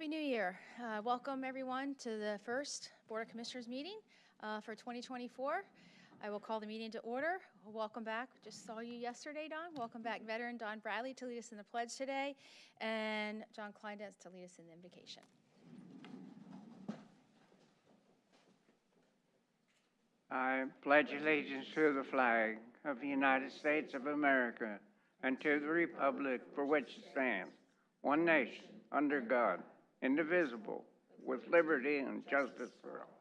Happy New Year. Welcome everyone to the first Board of Commissioners meeting for 2024. I will call the meeting to order. Welcome back. Just saw you yesterday, Don. Welcome back, veteran Don Bradley, to lead us in the pledge today, and John Kleindienst to lead us in the invocation. I pledge allegiance to the flag of the United States of America and to the republic for which it stands, one nation, under God, indivisible, with liberty and justice for all.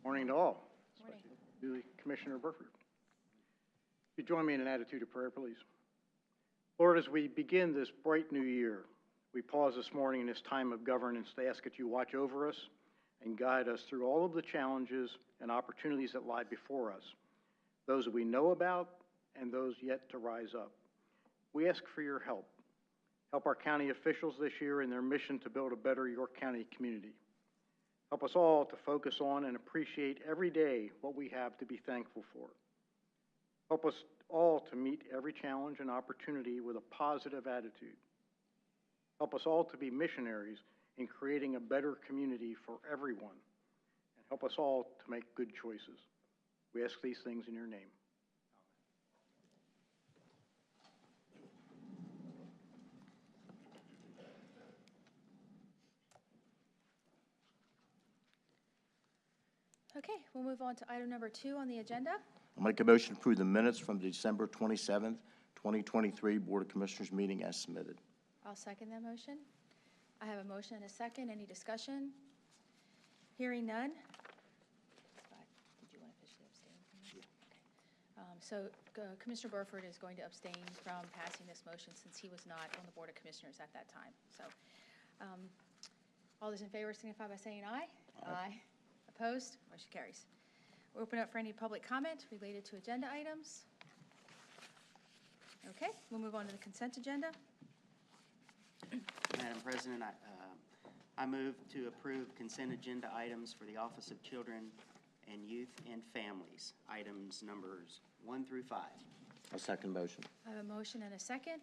Morning to all. Morning. Especially Commissioner Burford. If you join me in an attitude of prayer, please. Lord, as we begin this bright new year, we pause this morning in this time of governance to ask that you watch over us and guide us through all of the challenges and opportunities that lie before us, those that we know about and those yet to rise up. We ask for your help. Help our county officials this year in their mission to build a better York County community. Help us all to focus on and appreciate every day what we have to be thankful for. Help us all to meet every challenge and opportunity with a positive attitude. Help us all to be missionaries in creating a better community for everyone. And help us all to make good choices. We ask these things in your name. Okay, we'll move on to item number 2 on the agenda. I'll make a motion to approve the minutes from the December 27th, 2023 Board of Commissioners meeting as submitted. I'll second that motion. I have a motion and a second. Any discussion? Hearing none. Did you want to officially abstain from that? Okay. So Commissioner Burford is going to abstain from passing this motion since he was not on the Board of Commissioners at that time. So all those in favor signify by saying aye. Aye. Opposed? Motion carries. We'll open up for any public comment related to agenda items. Okay, we'll move on to the consent agenda. Madam President, I move to approve consent agenda items for the Office of Children and Youth and Families, items numbers 1 through 5. I'll second motion. I have a motion and a second.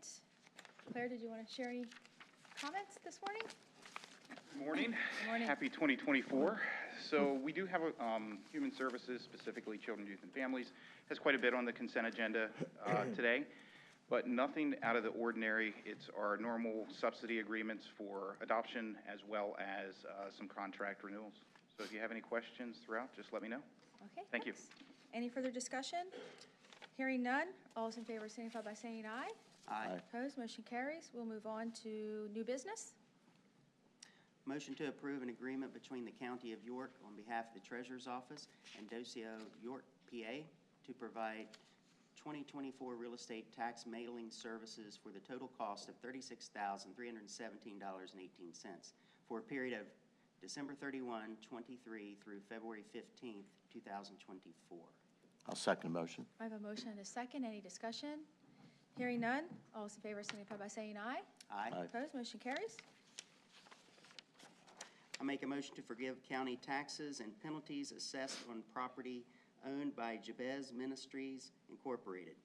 Claire, did you want to share any comments this morning? Good morning. Good morning. Happy 2024. So we do have Human Services, specifically Children, Youth, and Families, has quite a bit on the consent agenda today, but nothing out of the ordinary. It's our normal subsidy agreements for adoption as well as some contract renewals. So if you have any questions throughout, just let me know. Okay. Thank you. Any further discussion? Hearing none. All those in favor signify by saying aye. Aye. Opposed? Motion carries. We'll move on to new business. Motion to approve an agreement between the County of York on behalf of the Treasurer's Office and Docio York, PA, to provide 2024 real estate tax mailing services for the total cost of $36,317.18 for a period of December 31, 23 through February 15th, 2024. I'll second the motion. I have a motion and a second. Any discussion? Hearing none. All those in favor signify by saying aye. Aye. Aye. Opposed? Motion carries. I make a motion to forgive county taxes and penalties assessed on property owned by Jabez Ministries, Incorporated.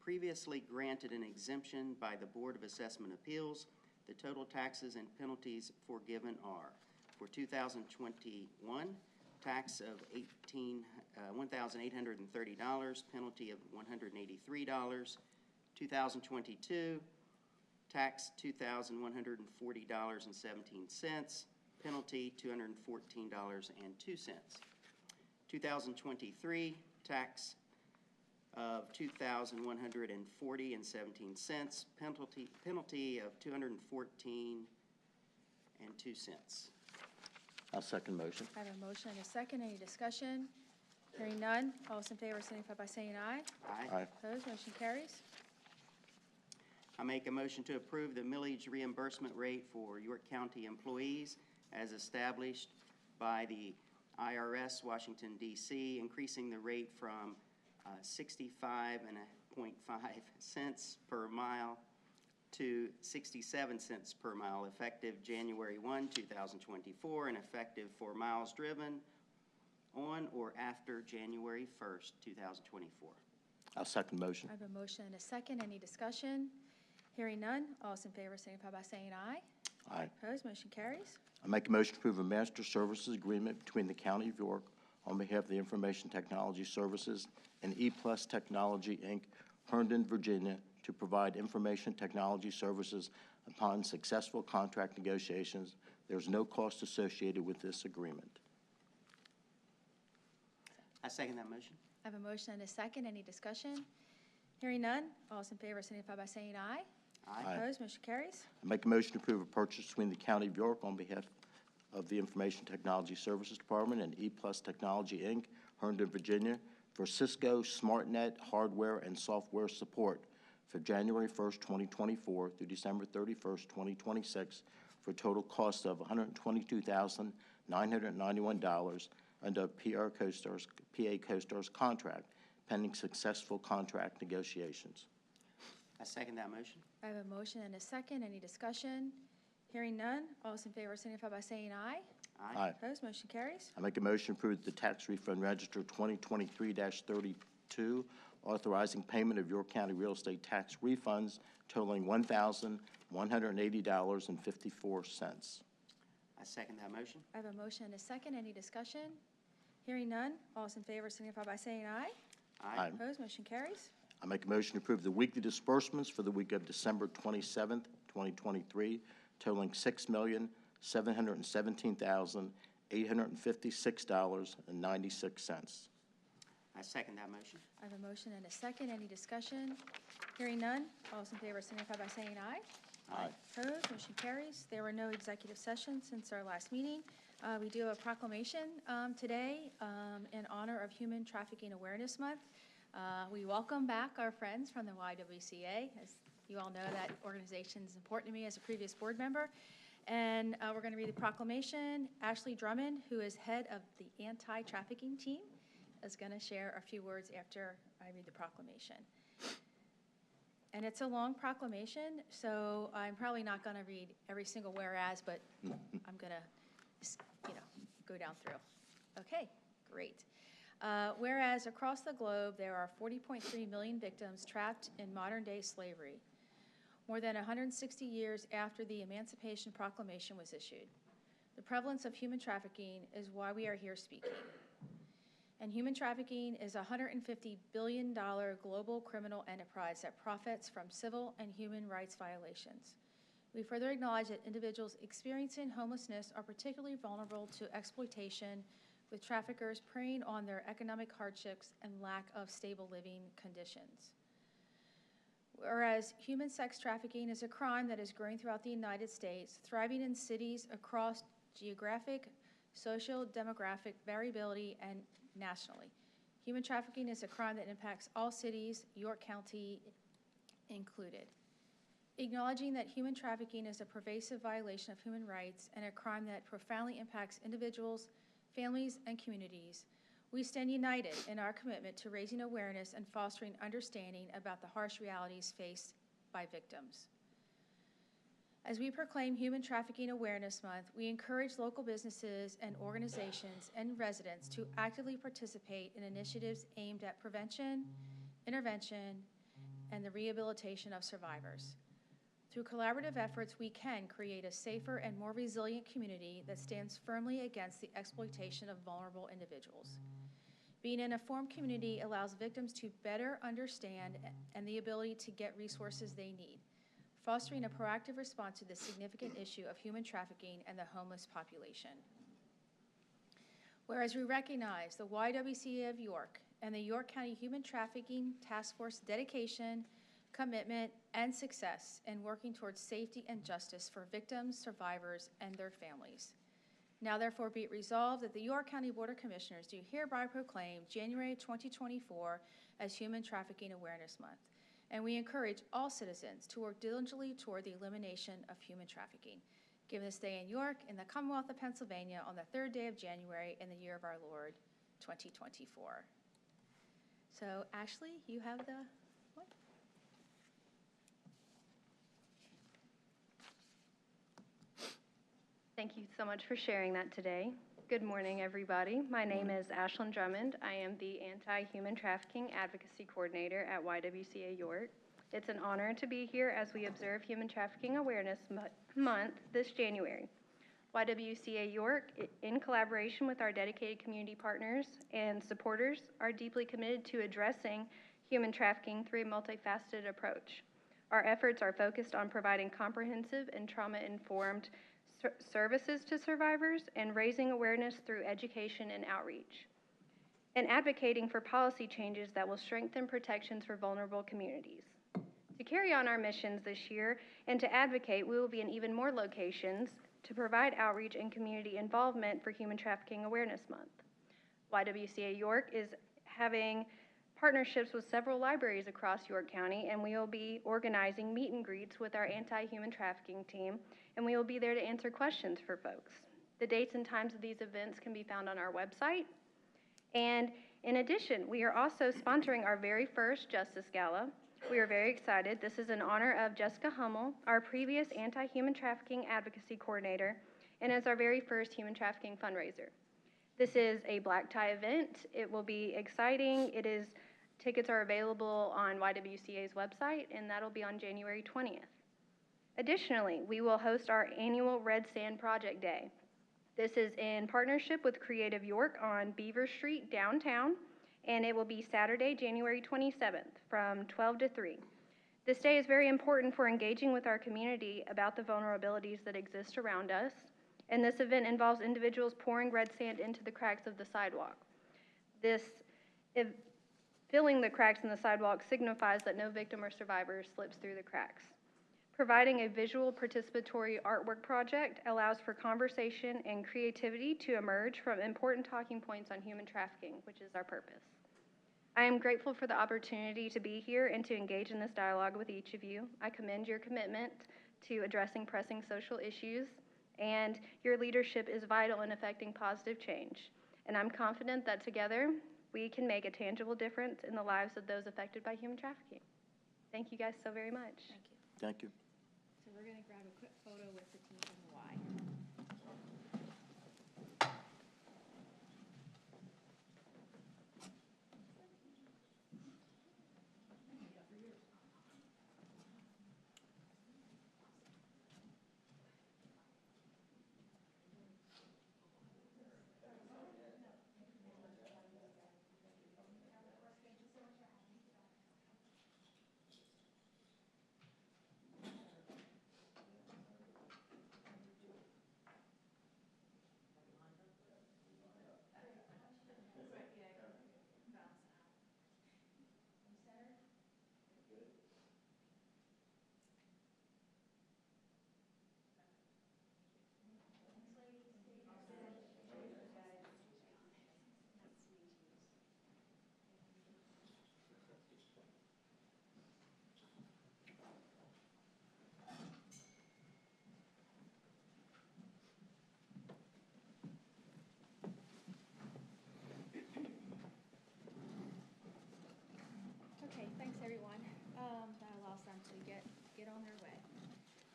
Previously granted an exemption by the Board of Assessment Appeals, the total taxes and penalties forgiven are: for 2021, tax of $1,830, penalty of $183. 2022, tax $2,140.17, penalty $214.02. 2023, tax of $2,140.17, penalty of $214.02. I'll second motion. I have a motion and a second. Any discussion? Hearing none. All those in favor signify by saying aye. Aye. Opposed? Motion carries. I make a motion to approve the millage reimbursement rate for York County employees as established by the IRS, Washington, D.C., increasing the rate from 65.5 cents per mile to 67 cents per mile, effective January 1, 2024, and effective for miles driven on or after January 1st, 2024. I'll second the motion. I have a motion and a second. Any discussion? Hearing none, all those in favor signify by saying aye. Aye. Opposed, motion carries. I make a motion to approve a master services agreement between the County of York on behalf of the Information Technology Services and E-Plus Technology, Inc., Herndon, Virginia, to provide information technology services upon successful contract negotiations. There's no cost associated with this agreement. I second that motion. I have a motion and a second. Any discussion? Hearing none, all those in favor signify by saying aye. Aye. Opposed, motion carries. I make a motion to approve a purchase between the County of York on behalf of the Information Technology Services Department and E-Plus Technology, Inc., Herndon, Virginia, for Cisco SmartNet hardware and software support for January 1st, 2024 through December 31st, 2026, for a total cost of $122,991 under PA CoStar's contract, pending successful contract negotiations. I second that motion. I have a motion and a second. Any discussion? Hearing none, all those in favor signify by saying aye. Aye. Opposed, motion carries. I make a motion to approve the Tax Refund Register 2023-32, authorizing payment of York County real estate tax refunds totaling $1,180.54. I second that motion. I have a motion and a second. Any discussion? Hearing none, all those in favor signify by saying aye. Aye. Opposed, motion carries. I make a motion to approve the weekly disbursements for the week of December 27th, 2023, totaling $6,717,856.96. I second that motion. I have a motion and a second. Any discussion? Hearing none, all those in favor signify by saying aye. Aye. Opposed, motion carries. There were no executive sessions since our last meeting. We do have a proclamation today in honor of Human Trafficking Awareness Month. We welcome back our friends from the YWCA. As you all know, that organization is important to me as a previous board member. And we're going to read the proclamation. Ashley Drummond, who is head of the anti-trafficking team, is going to share a few words after I read the proclamation. And it's a long proclamation, so I'm probably not going to read every single whereas, but I'm going to, go down through. Okay, great. Whereas across the globe, there are 40.3 million victims trapped in modern-day slavery, more than 160 years after the Emancipation Proclamation was issued. The prevalence of human trafficking is why we are here speaking. And human trafficking is a $150 billion global criminal enterprise that profits from civil and human rights violations. We further acknowledge that individuals experiencing homelessness are particularly vulnerable to exploitation, with traffickers preying on their economic hardships and lack of stable living conditions. Whereas human sex trafficking is a crime that is growing throughout the United States, thriving in cities across geographic, social, demographic variability, and nationally. Human trafficking is a crime that impacts all cities, York County included. Acknowledging that human trafficking is a pervasive violation of human rights and a crime that profoundly impacts individuals, families, and communities, we stand united in our commitment to raising awareness and fostering understanding about the harsh realities faced by victims. As we proclaim Human Trafficking Awareness Month, we encourage local businesses and organizations and residents to actively participate in initiatives aimed at prevention, intervention, and the rehabilitation of survivors. Through collaborative efforts, we can create a safer and more resilient community that stands firmly against the exploitation of vulnerable individuals. Being an informed community allows victims to better understand and the ability to get resources they need, fostering a proactive response to the significant issue of human trafficking and the homeless population. Whereas we recognize the YWCA of York and the York County Human Trafficking Task Force dedication, commitment, and success in working towards safety and justice for victims, survivors, and their families. Now therefore be it resolved that the York County Board of Commissioners do hereby proclaim January 2024 as Human Trafficking Awareness Month. And we encourage all citizens to work diligently toward the elimination of human trafficking. Given this day in York, in the Commonwealth of Pennsylvania, on the 3rd day of January in the year of our Lord, 2024. So Ashley, you have the what? Thank you so much for sharing that today. Good morning, everybody. My name is Ashlyn Drummond. I am the Anti-Human Trafficking Advocacy Coordinator at YWCA York. It's an honor to be here as we observe Human Trafficking Awareness Month this January. YWCA York, in collaboration with our dedicated community partners and supporters, are deeply committed to addressing human trafficking through a multifaceted approach. Our efforts are focused on providing comprehensive and trauma-informed services to survivors and raising awareness through education and outreach, and advocating for policy changes that will strengthen protections for vulnerable communities. To carry on our missions this year and to advocate, we will be in even more locations to provide outreach and community involvement for Human Trafficking Awareness Month. YWCA York is having partnerships with several libraries across York County, and we will be organizing meet and greets with our anti-human trafficking team, and we will be there to answer questions for folks. The dates and times of these events can be found on our website. And in addition, we are also sponsoring our very first Justice Gala. We are very excited. This is in honor of Jessica Hummel, our previous anti-human trafficking advocacy coordinator, and is our very first human trafficking fundraiser. This is a black tie event. It will be exciting. Tickets are available on YWCA's website, and that'll be on January 20th. Additionally, we will host our annual Red Sand Project Day. This is in partnership with Creative York on Beaver Street downtown, and it will be Saturday, January 27th from 12 to 3. This day is very important for engaging with our community about the vulnerabilities that exist around us, and this event involves individuals pouring red sand into the cracks of the sidewalk. Filling the cracks in the sidewalk signifies that no victim or survivor slips through the cracks. Providing a visual participatory artwork project allows for conversation and creativity to emerge from important talking points on human trafficking, which is our purpose. I am grateful for the opportunity to be here and to engage in this dialogue with each of you. I commend your commitment to addressing pressing social issues, and your leadership is vital in affecting positive change. And I'm confident that together, we can make a tangible difference in the lives of those affected by human trafficking. Thank you guys so very much. Thank you. Thank you. So we're going to grab a quick photo with the team from the Y. Okay, thanks everyone. That allows them to get on their way.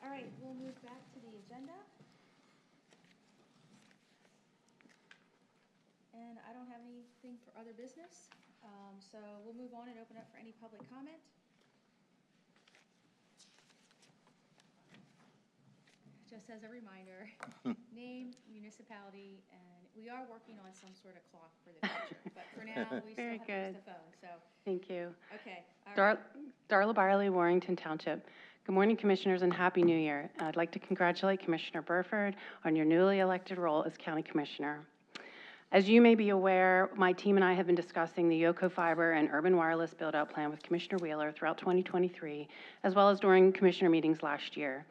All right, we'll move back to the agenda. And I don't have anything for other business, so we'll move on and open up for any public comment. Just as a reminder, name, municipality, and we are working on some sort of clock for the future, but for now, we still Very have to use good. the phone, so, Thank you. okay. All right. Darla Byerly, Warrington Township. Good morning, Commissioners, and Happy New Year. I'd like to congratulate Commissioner Burford on your newly elected role as County Commissioner. As you may be aware, my team and I have been discussing the Yoco Fiber and Urban Wireless build-out plan with Commissioner Wheeler throughout 2023, as well as during Commissioner meetings last year.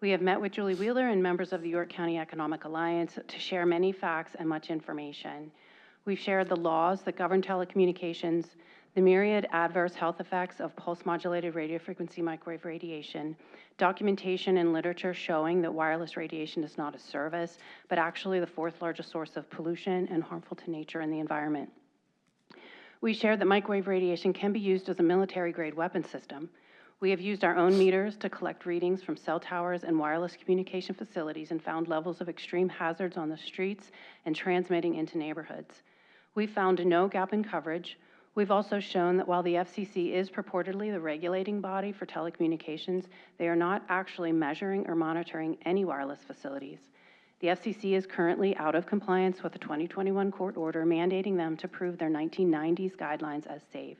We have met with Julie Wheeler and members of the York County Economic Alliance to share many facts and much information. We've shared the laws that govern telecommunications, the myriad adverse health effects of pulse-modulated radiofrequency microwave radiation, documentation and literature showing that wireless radiation is not a service, but actually the fourth largest source of pollution and harmful to nature and the environment. We shared that microwave radiation can be used as a military-grade weapon system. We have used our own meters to collect readings from cell towers and wireless communication facilities and found levels of extreme hazards on the streets and transmitting into neighborhoods. We found no gap in coverage. We've also shown that while the FCC is purportedly the regulating body for telecommunications, they are not actually measuring or monitoring any wireless facilities. The FCC is currently out of compliance with a 2021 court order mandating them to prove their 1990s guidelines as safe.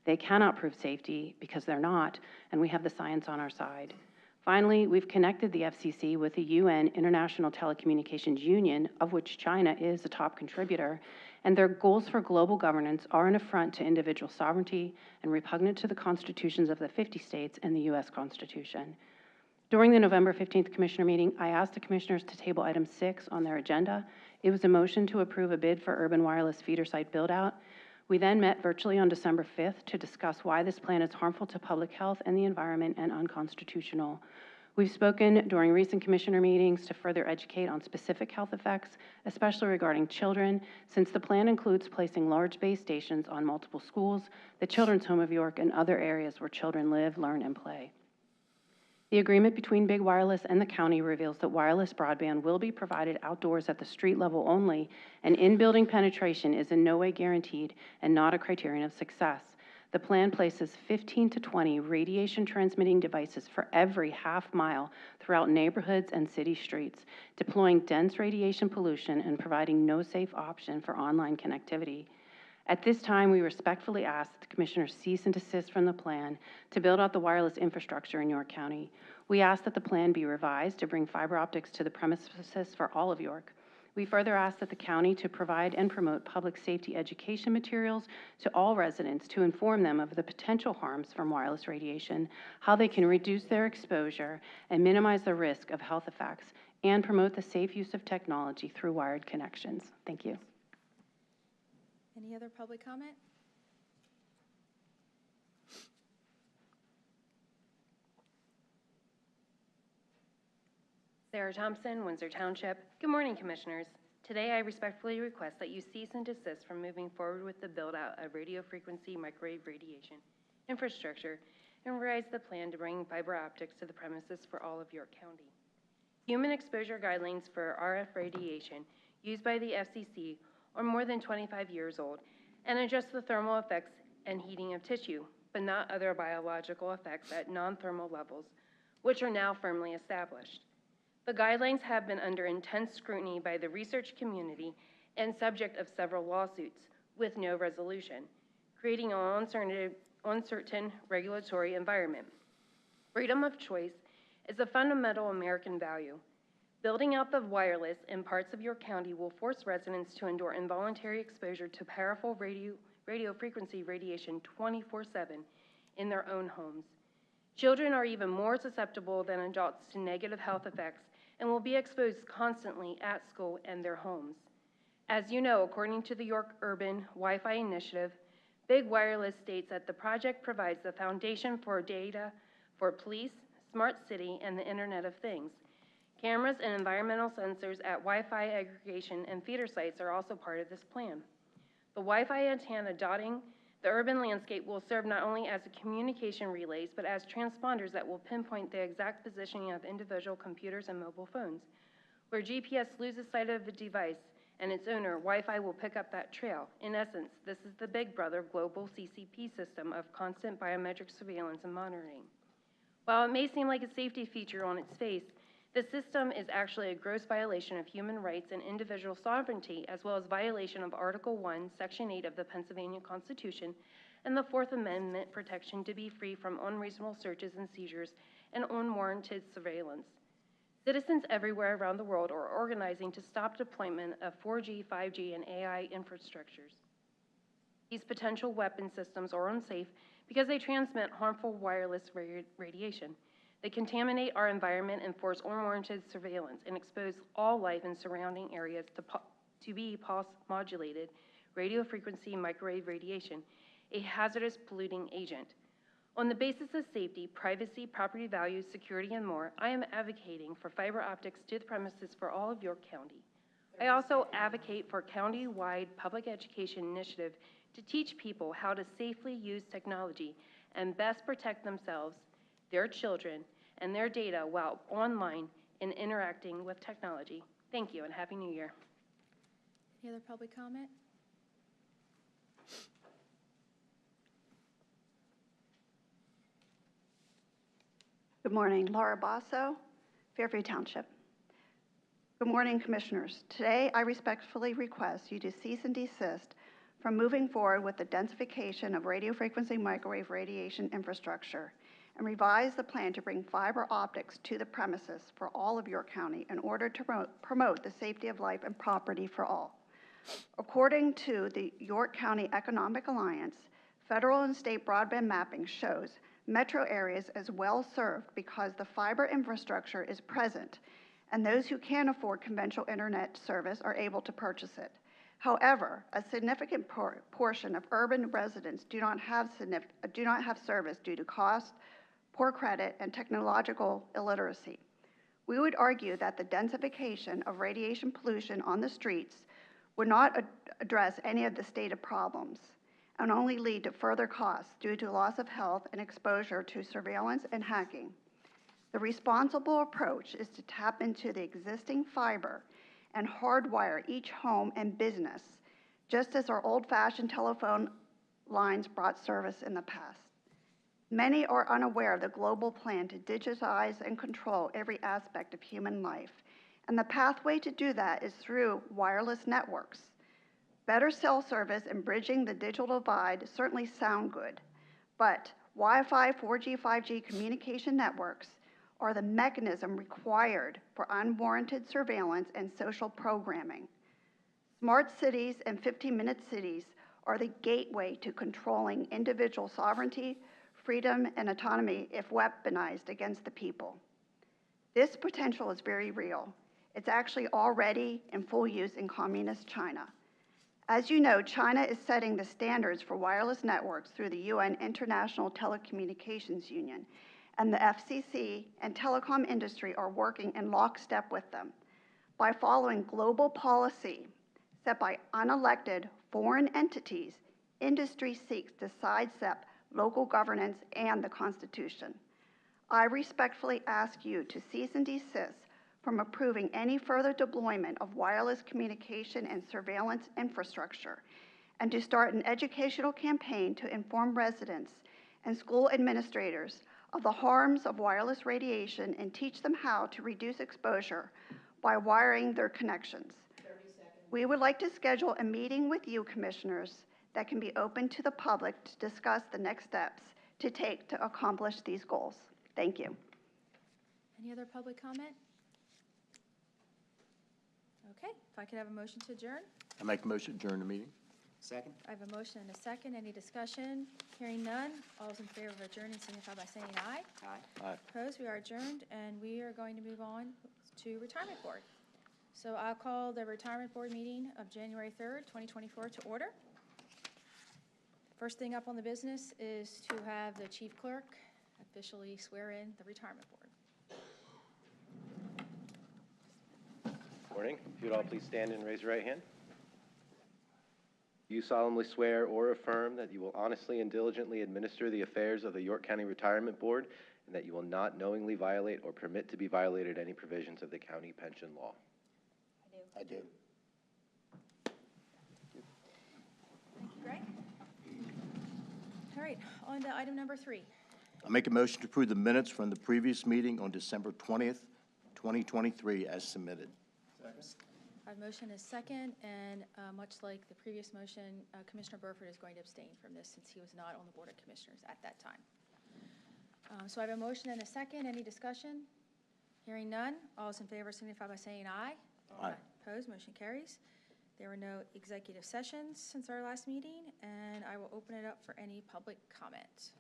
They cannot prove safety because they're not, and we have the science on our side. Finally, we've connected the FCC with the UN International Telecommunications Union, of which China is a top contributor, and their goals for global governance are an affront to individual sovereignty and repugnant to the constitutions of the 50 states and the U.S. Constitution. During the November 15th Commissioner meeting, I asked the Commissioners to table item 6 on their agenda. It was a motion to approve a bid for urban wireless feeder site build-out. We then met virtually on December 5th to discuss why this plan is harmful to public health and the environment and unconstitutional. We've spoken during recent Commissioner meetings to further educate on specific health effects, especially regarding children, since the plan includes placing large base stations on multiple schools, the Children's Home of York, and other areas where children live, learn, and play. The agreement between Big Wireless and the county reveals that wireless broadband will be provided outdoors at the street level only, and in-building penetration is in no way guaranteed and not a criterion of success. The plan places 15 to 20 radiation-transmitting devices for every half mile throughout neighborhoods and city streets, deploying dense radiation pollution and providing no safe option for online connectivity. At this time, we respectfully ask that the Commissioners cease and desist from the plan to build out the wireless infrastructure in York County. We ask that the plan be revised to bring fiber optics to the premises for all of York. We further ask that the county to provide and promote public safety education materials to all residents to inform them of the potential harms from wireless radiation, how they can reduce their exposure and minimize the risk of health effects, and promote the safe use of technology through wired connections. Thank you. Any other public comment? Sarah Thompson, Windsor Township. Good morning, Commissioners. Today, I respectfully request that you cease and desist from moving forward with the build-out of radio frequency microwave radiation infrastructure and revise the plan to bring fiber optics to the premises for all of York County. Human exposure guidelines for RF radiation used by the FCC are more than 25 years old and address the thermal effects and heating of tissue, but not other biological effects at non-thermal levels, which are now firmly established. The guidelines have been under intense scrutiny by the research community and subject of several lawsuits with no resolution, creating an uncertain regulatory environment. Freedom of choice is a fundamental American value. Building out the wireless in parts of your county will force residents to endure involuntary exposure to powerful radio frequency radiation 24/7 in their own homes. Children are even more susceptible than adults to negative health effects and will be exposed constantly at school and their homes. As you know, according to the York Urban Wi-Fi Initiative, Big Wireless states that the project provides the foundation for data for police, smart city, and the Internet of Things. Cameras and environmental sensors at Wi-Fi aggregation and feeder sites are also part of this plan. The Wi-Fi antenna dotting the urban landscape will serve not only as communication relays, but as transponders that will pinpoint the exact positioning of individual computers and mobile phones. Where GPS loses sight of the device and its owner, Wi-Fi will pick up that trail. In essence, this is the Big Brother global CCP system of constant biometric surveillance and monitoring. While it may seem like a safety feature on its face, the system is actually a gross violation of human rights and individual sovereignty, as well as violation of Article 1, Section 8 of the Pennsylvania Constitution, and the Fourth Amendment protection to be free from unreasonable searches and seizures and unwarranted surveillance. Citizens everywhere around the world are organizing to stop deployment of 4G, 5G, and AI infrastructures. These potential weapon systems are unsafe because they transmit harmful wireless radiation. They contaminate our environment and force unwarranted surveillance and expose all life in surrounding areas to be pulse-modulated radio frequency microwave radiation, a hazardous polluting agent. On the basis of safety, privacy, property values, security, and more, I am advocating for fiber optics to the premises for all of York County. I also advocate for a county-wide public education initiative to teach people how to safely use technology and best protect themselves, their children, and their data while online and interacting with technology. Thank you and Happy New Year. Any other public comment? Good morning, Laura Basso, Fairview Township. Good morning, Commissioners. Today, I respectfully request you to cease and desist from moving forward with the densification of radio frequency microwave radiation infrastructure and revise the plan to bring fiber optics to the premises for all of York County in order to promote the safety of life and property for all. According to the York County Economic Alliance, federal and state broadband mapping shows metro areas as well served because the fiber infrastructure is present and those who can afford conventional internet service are able to purchase it. However, a significant portion of urban residents do not have service due to cost, poor credit, and technological illiteracy. We would argue that the densification of radiation pollution on the streets would not address any of the stated problems and only lead to further costs due to loss of health and exposure to surveillance and hacking. The responsible approach is to tap into the existing fiber and hardwire each home and business, just as our old-fashioned telephone lines brought service in the past. Many are unaware of the global plan to digitize and control every aspect of human life, and the pathway to do that is through wireless networks. Better cell service and bridging the digital divide certainly sound good, but Wi-Fi, 4G, 5G communication networks are the mechanism required for unwarranted surveillance and social programming. Smart cities and 15-minute cities are the gateway to controlling individual sovereignty, freedom, and autonomy if weaponized against the people. This potential is very real. It's actually already in full use in communist China. As you know, China is setting the standards for wireless networks through the UN International Telecommunications Union, and the FCC and telecom industry are working in lockstep with them. By following global policy set by unelected foreign entities, industry seeks to sidestep local governance and the Constitution. I respectfully ask you to cease and desist from approving any further deployment of wireless communication and surveillance infrastructure, and to start an educational campaign to inform residents and school administrators of the harms of wireless radiation and teach them how to reduce exposure by wiring their connections. 30 seconds. We would like to schedule a meeting with you, Commissioners, that can be open to the public to discuss the next steps to take to accomplish these goals. Thank you. Any other public comment? Okay, if I could have a motion to adjourn? I make a motion to adjourn the meeting. Second? I have a motion and a second. Any discussion? Hearing none. All those in favor of adjourning signify by saying aye. Aye. Aye. Opposed? We are adjourned, and we are going to move on to Retirement Board. So I'll call the Retirement Board meeting of January 3rd, 2024 to order. First thing up on the business is to have the Chief Clerk officially swear in the Retirement Board. Morning. If you'd all please stand and raise your right hand. You solemnly swear or affirm that you will honestly and diligently administer the affairs of the York County Retirement Board and that you will not knowingly violate or permit to be violated any provisions of the county pension law. I do. Thank you, Greg. All right, on to item number 3. I make a motion to approve the minutes from the previous meeting on December 20th, 2023 as submitted. I have a motion and a second, and much like the previous motion, Commissioner Burford is going to abstain from this since he was not on the Board of Commissioners at that time. So I have a motion and a second. Any discussion? Hearing none. All those in favor signify by saying aye. Aye. Opposed? Motion carries. There were no executive sessions since our last meeting, and I will open it up for any public comment.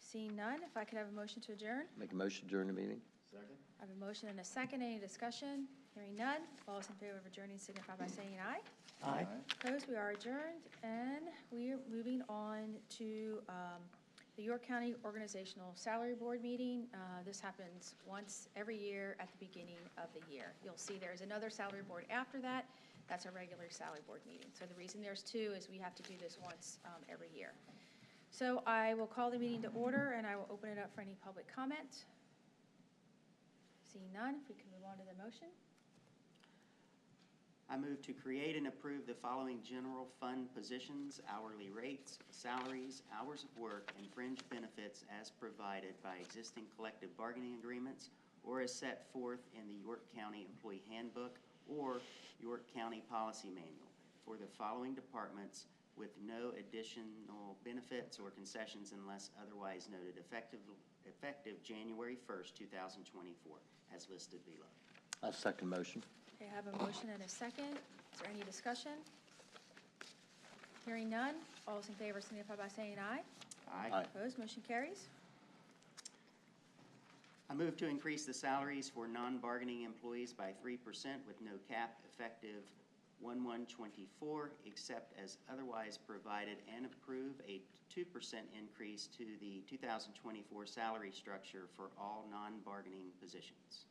Seeing none, if I could have a motion to adjourn. Make a motion to adjourn the meeting. I have a motion and a second. Any discussion? Hearing none. All those in favor of adjourning signify by saying aye. Aye. Opposed? We are adjourned, and we are moving on to the York County Organizational Salary Board meeting. This happens once every year at the beginning of the year. You'll see there's another salary board after that. That's a regular salary board meeting. So the reason there's 2 is we have to do this once every year. So I will call the meeting to order, and I will open it up for any public comment. Seeing none, if we can move on to the motion. I I move to create and approve the following general fund positions, hourly rates, salaries, hours of work, and fringe benefits as provided by existing collective bargaining agreements or as set forth in the York County Employee Handbook or York County Policy Manual for the following departments with no additional benefits or concessions unless otherwise noted, effective January 1st, 2024, as listed below. I'll second motion. Okay, I have a motion and a second. Is there any discussion? Hearing none. All those in favor signify by saying aye. Aye. Opposed, motion carries. I move to increase the salaries for non-bargaining employees by 3% with no cap effective 1/1/24, except as otherwise provided, and approve a 2% increase to the 2024 salary structure for all non-bargaining positions.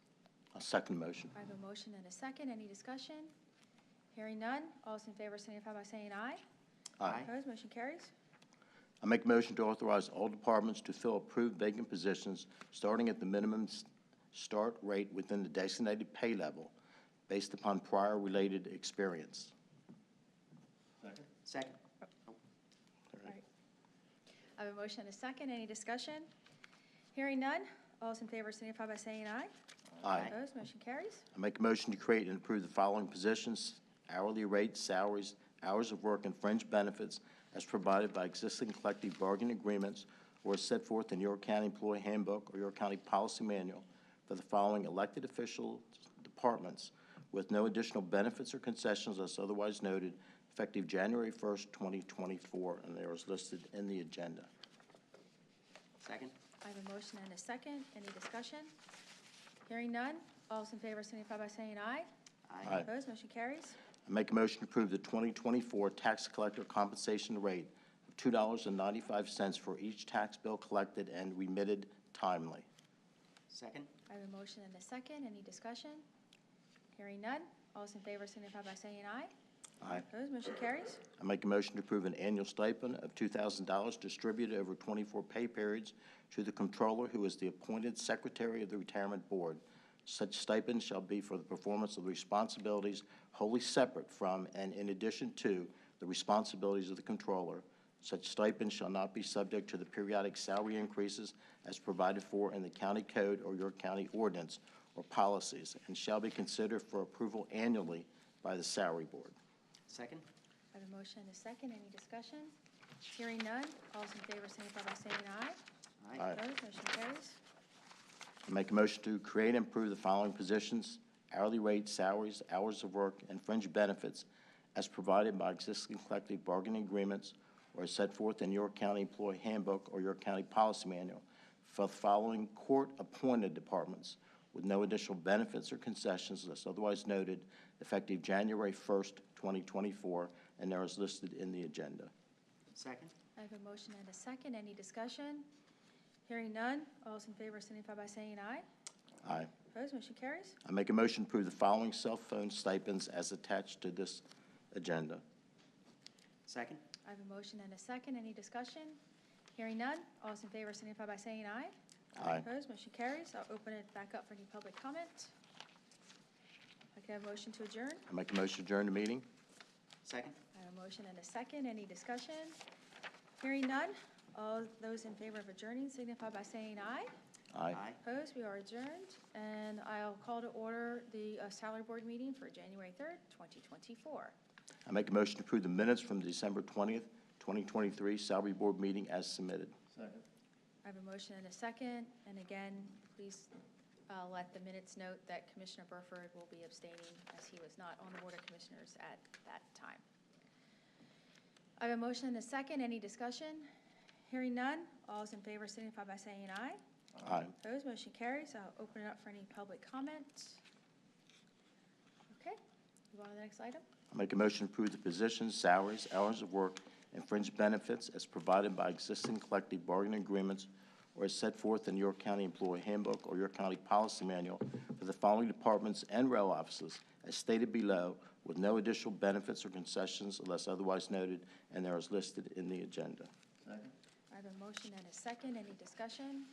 I'll second motion. I have a motion and a second. Any discussion? Hearing none. All those in favor signify by saying aye. Aye. Opposed, motion carries. I make a motion to authorize all departments to fill approved vacant positions, starting at the minimum start rate within the designated pay level, based upon prior related experience. Second. All right. I have a motion and a second. Any discussion? Hearing none. All those in favor signify by saying aye. Aye. Opposed, motion carries. I make a motion to create and approve the following positions, hourly rates, salaries, hours of work, and fringe benefits as provided by existing collective bargaining agreements or as set forth in York County Employee Handbook or York County Policy Manual for the following elected official departments with no additional benefits or concessions as otherwise noted, effective January 1st, 2024, and there is listed in the agenda. Second. I have a motion and a second. Any discussion? Hearing none. All those in favor signify by saying aye. Aye. Opposed, motion carries. I make a motion to approve the 2024 tax collector compensation rate of $2.95 for each tax bill collected and remitted timely. Second. I have a motion and a second. Any discussion? Hearing none. All those in favor signify by saying aye. Aye. Opposed, motion carries. I make a motion to approve an annual stipend of $2,000 distributed over 24 pay periods to the controller who is the appointed secretary of the retirement board. Such stipend shall be for the performance of the responsibilities wholly separate from and in addition to the responsibilities of the controller. Such stipend shall not be subject to the periodic salary increases as provided for in the county code or York County ordinance or policies, and shall be considered for approval annually by the salary board. Second. I have a motion and a second. Any discussion? Hearing none. All those in favor signify by saying aye. Aye. Opposed, motion carries. I make a motion to create and approve the following positions, hourly rates, salaries, hours of work, and fringe benefits as provided by existing collective bargaining agreements or as set forth in York County Employee Handbook or York County Policy Manual for the following court-appointed departments with no additional benefits or concessions unless otherwise noted, effective January 1st, 2024, and there is listed in the agenda. Second. I have a motion and a second. Any discussion? Hearing none. All those in favor signify by saying aye. Aye. Opposed, motion carries. I make a motion to approve the following cell phone stipends as attached to this agenda. Second. I have a motion and a second. Any discussion? Hearing none. All those in favor signify by saying aye. Aye. Opposed, motion carries. I'll open it back up for any public comment. I can have a motion to adjourn. I make a motion to adjourn the meeting. Second. I have a motion and a second. Any discussion? Hearing none. All those in favor of adjourning signify by saying aye. Aye. Opposed, we are adjourned. And I'll call to order the salary board meeting for January 3rd, 2024. I make a motion to approve the minutes from December 20th, 2023 salary board meeting as submitted. I have a motion and a second. And again, please let the minutes note that Commissioner Burford will be abstaining as he was not on the Board of Commissioners at that time. I have a motion and a second. Any discussion? Hearing none. All those in favor signify by saying aye. Aye. Opposed, motion carries. I'll open it up for any public comment. Okay, move on to the next item. I make a motion to approve the positions, salaries, hours of work, and fringe benefits as provided by existing collective bargaining agreements or as set forth in York County Employee Handbook or York County Policy Manual for the following departments and rail offices as stated below with no additional benefits or concessions unless otherwise noted, and there is listed in the agenda. I have a motion and a second. Any discussion?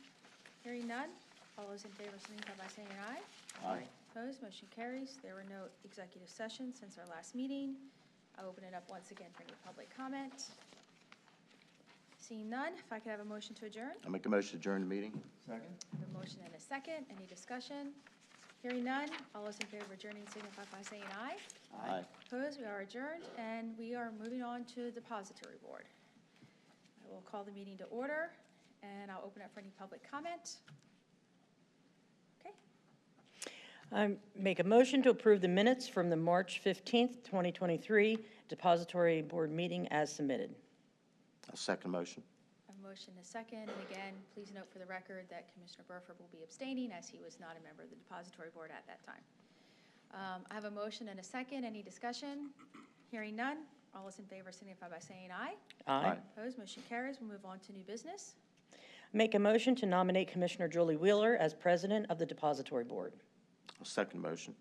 Hearing none. All those in favor signify by saying aye. Aye. Opposed? Motion carries. There were no executive sessions since our last meeting. I'll open it up once again for any public comment. Seeing none, if I could have a motion to adjourn? I make a motion to adjourn the meeting. I have a motion and a second. Any discussion? Hearing none, all those in favor of adjourning signify by saying aye. Aye. Opposed? We are adjourned, and we are moving on to the depository board. I will call the meeting to order, and I'll open up for any public comment. Okay. I make a motion to approve the minutes from the March 15th, 2023 Depository Board meeting as submitted. I'll second the motion. A motion and a second, and again, please note for the record that Commissioner Burford will be abstaining as he was not a member of the depository board at that time. I have a motion and a second. Any discussion? Hearing none. All those in favor signify by saying aye. Aye. Opposed? Motion carries. We'll move on to new business. Make a motion to nominate Commissioner Julie Wheeler as president of the Depository Board. I'll second the motion.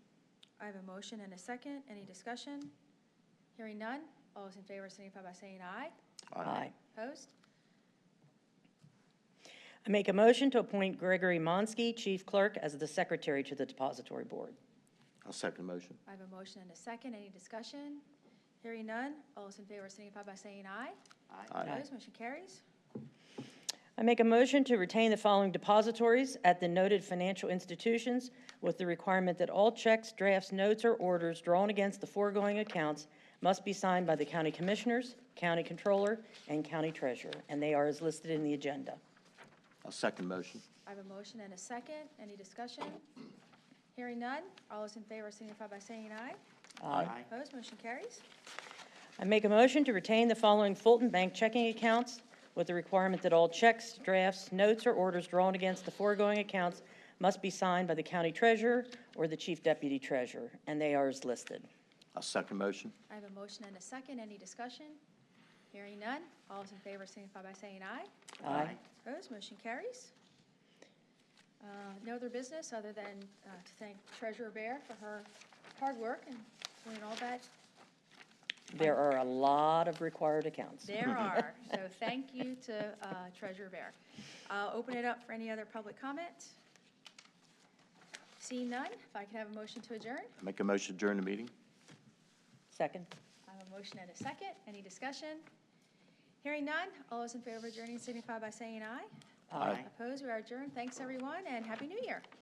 I have a motion and a second. Any discussion? Hearing none. All those in favor signify by saying aye. Aye. Opposed? I make a motion to appoint Gregory Monsky, Chief Clerk, as the secretary to the Depository Board. I'll second the motion. I have a motion and a second. Any discussion? Hearing none. All those in favor signify by saying aye. Aye. Opposed? Motion carries. I make a motion to retain the following depositories at the noted financial institutions with the requirement that all checks, drafts, notes, or orders drawn against the foregoing accounts must be signed by the county commissioners, county controller, and county treasurer, and they are as listed in the agenda. I'll second the motion. I have a motion and a second. Any discussion? Hearing none. All those in favor signify by saying aye. Aye. Opposed? Motion carries. I make a motion to retain the following Fulton Bank checking accounts with the requirement that all checks, drafts, notes, or orders drawn against the foregoing accounts must be signed by the county treasurer or the chief deputy treasurer, and they are as listed. I'll second the motion. I have a motion and a second. Any discussion? Hearing none. All those in favor signify by saying aye. Aye. Opposed? Motion carries. No other business other than to thank Treasurer Bear for her hard work and doing all that. There are a lot of required accounts. There are. So thank you to Treasurer Bear. I'll open it up for any other public comment. Seeing none, if I could have a motion to adjourn. I make a motion to adjourn the meeting. Second. I have a motion and a second. Any discussion? Hearing none, all those in favor of adjourning signify by saying aye. Aye. Opposed? We are adjourned. Thanks, everyone, and Happy New Year.